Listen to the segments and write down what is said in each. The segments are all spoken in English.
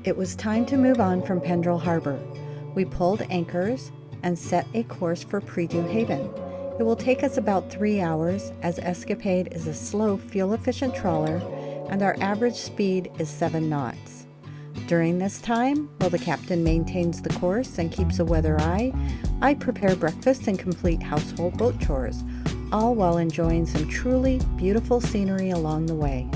It was time to move on from Pendrell Harbor. We pulled anchors and set a course for Prideaux Haven. It will take us about 3 hours, as Escapade is a slow, fuel-efficient trawler, and our average speed is 7 knots. During this time, while the captain maintains the course and keeps a weather eye, I prepare breakfast and complete household boat chores, all while enjoying some truly beautiful scenery along the way.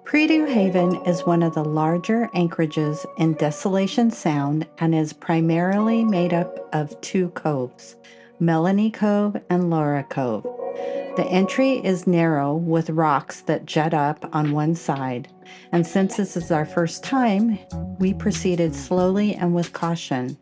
Prideaux Haven is one of the larger anchorages in Desolation Sound and is primarily made up of 2 coves, Melanie Cove and Laura Cove. The entry is narrow with rocks that jut up on one side, and since this is our first time, we proceeded slowly and with caution.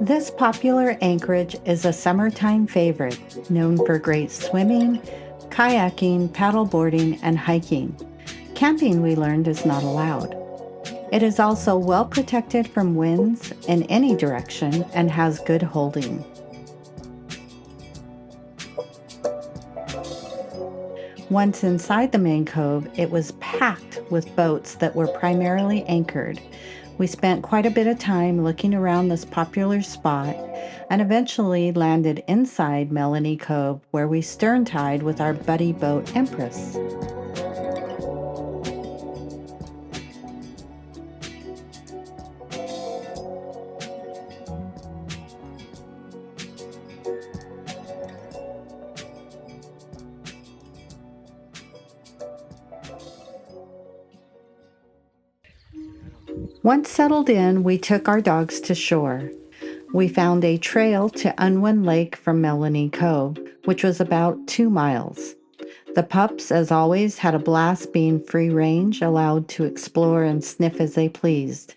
This popular anchorage is a summertime favorite, known for great swimming, kayaking, paddleboarding, and hiking. Camping, we learned, is not allowed. It is also well protected from winds in any direction and has good holding. Once inside the main cove, it was packed with boats that were primarily anchored. We spent quite a bit of time looking around this popular spot and eventually landed inside Melanie Cove, where we stern-tied with our buddy boat Empress. Once settled in, we took our dogs to shore. We found a trail to Unwin Lake from Melanie Cove, which was about 2 miles. The pups, as always, had a blast being free range, allowed to explore and sniff as they pleased,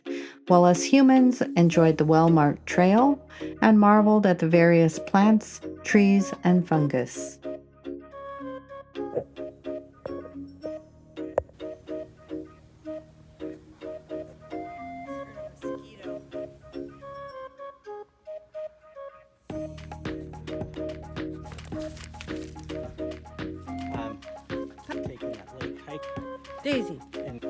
while us humans enjoyed the well-marked trail and marveled at the various plants, trees, and fungus. Taking that lake hike Daisy. and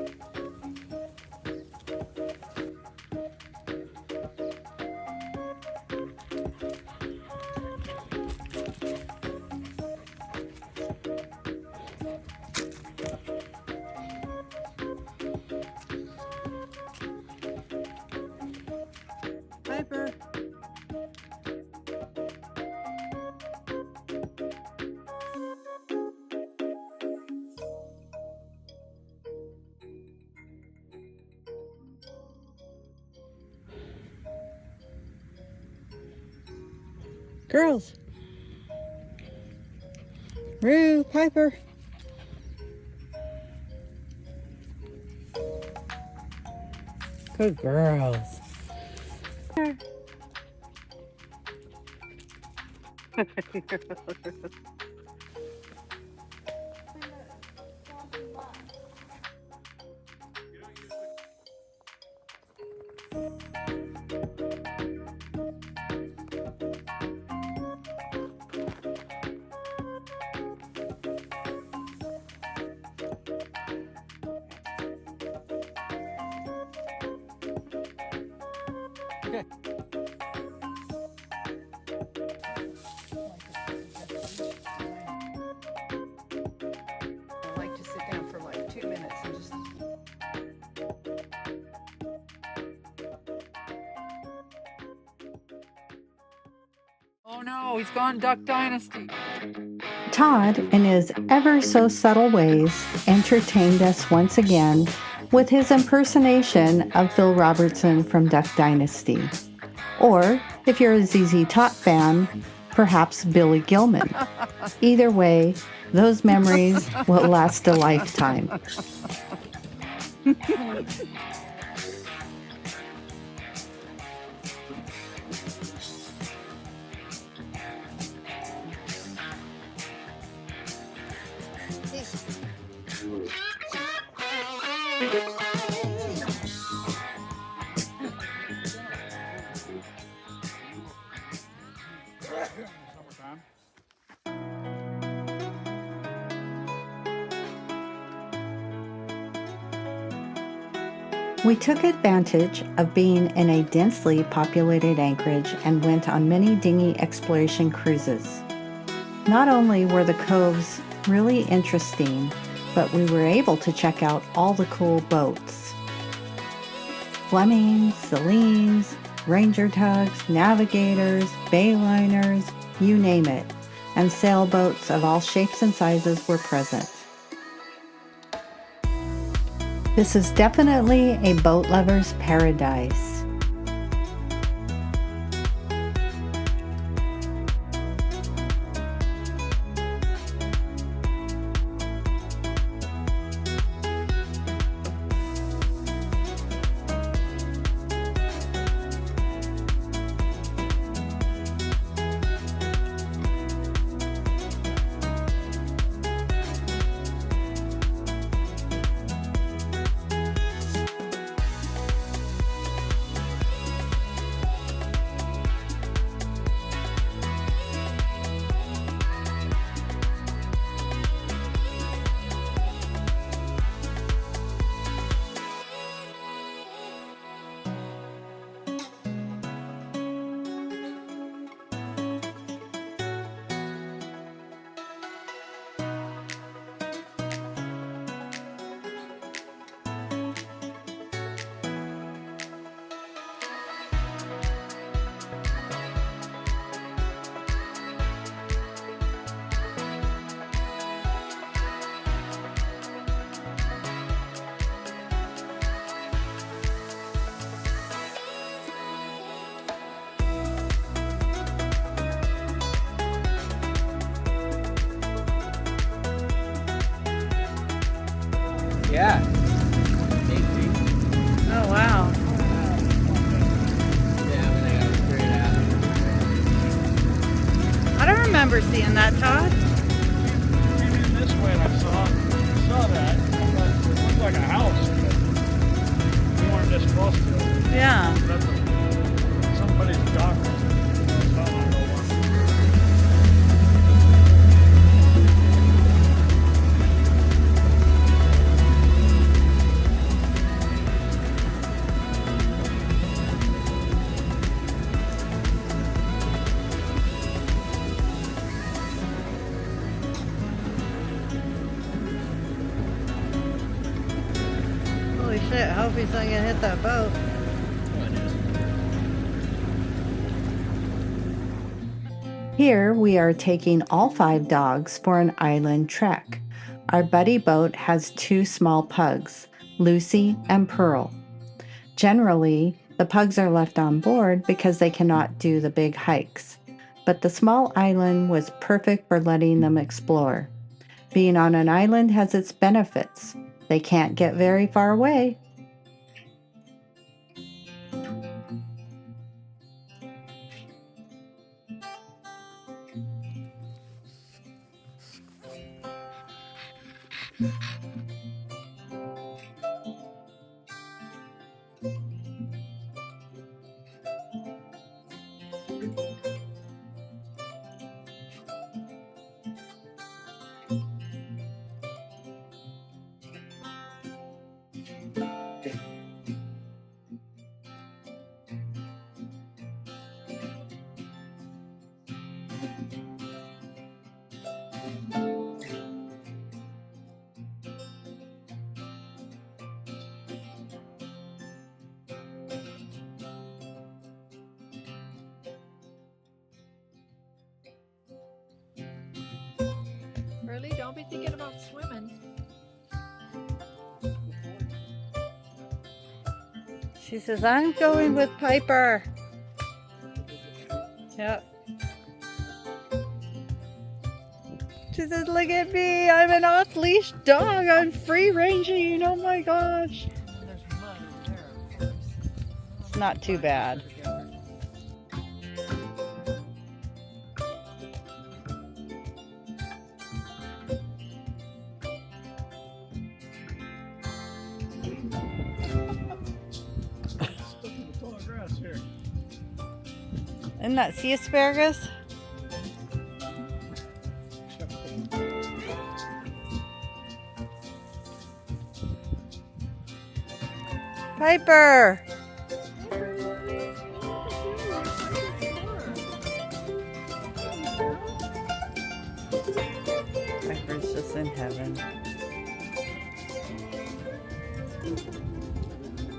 Piper. Girls. Rue, Piper. Good girls. Okay. I like to sit down for like 2 minutes and just. Oh no, he's gone Duck Dynasty. Todd, in his ever so subtle ways, entertained us once again with his impersonation of Phil Robertson from Duck Dynasty. Or, if you're a ZZ Top fan, perhaps Billy Gilman. Either way, those memories will last a lifetime. We took advantage of being in a densely populated anchorage and went on many dinghy exploration cruises. Not only were the coves really interesting, but we were able to check out all the cool boats. Flemings, Celines, Ranger tugs, navigators, bayliners, you name it, and sailboats of all shapes and sizes were present. This is definitely a boat lover's paradise. Yeah. Oh, wow. Yeah, I got it figured out. I don't remember seeing that, Todd. Came in this way and I saw that. I thought it looked like a house, but we weren't this close to it. Yeah. That's somebody's dock. So I don't know what. Holy shit, I hope he's not gonna hit that boat. Here we are taking all 5 dogs for an island trek. Our buddy boat has 2 small pugs, Lucy and Pearl. Generally, the pugs are left on board because they cannot do the big hikes. but the small island was perfect for letting them explore. Being on an island has its benefits. They can't get very far away. Really? Don't be thinking about swimming. She says, I'm going with Piper. Yep. She says, look at me. I'm an off-leash dog. I'm free-ranging. Oh my gosh. There's mud in there, of course. It's not too bad. Isn't that sea asparagus? Piper! Piper's just in heaven.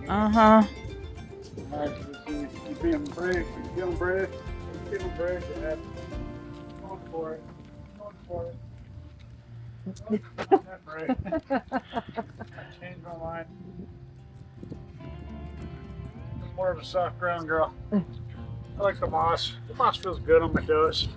Uh-huh. You feeling brave? You feeling brave? You feeling brave? Yeah. Going for it. Going for it. I'm not brave. I changed my mind. I'm more of a soft ground girl. I like the moss. The moss feels good on my toes.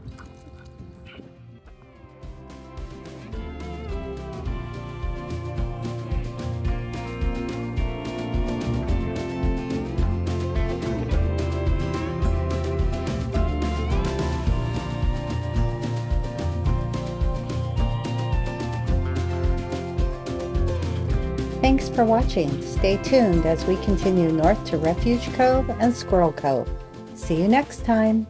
Thanks for watching. Stay tuned as we continue north to Refuge Cove and Squirrel Cove. See you next time.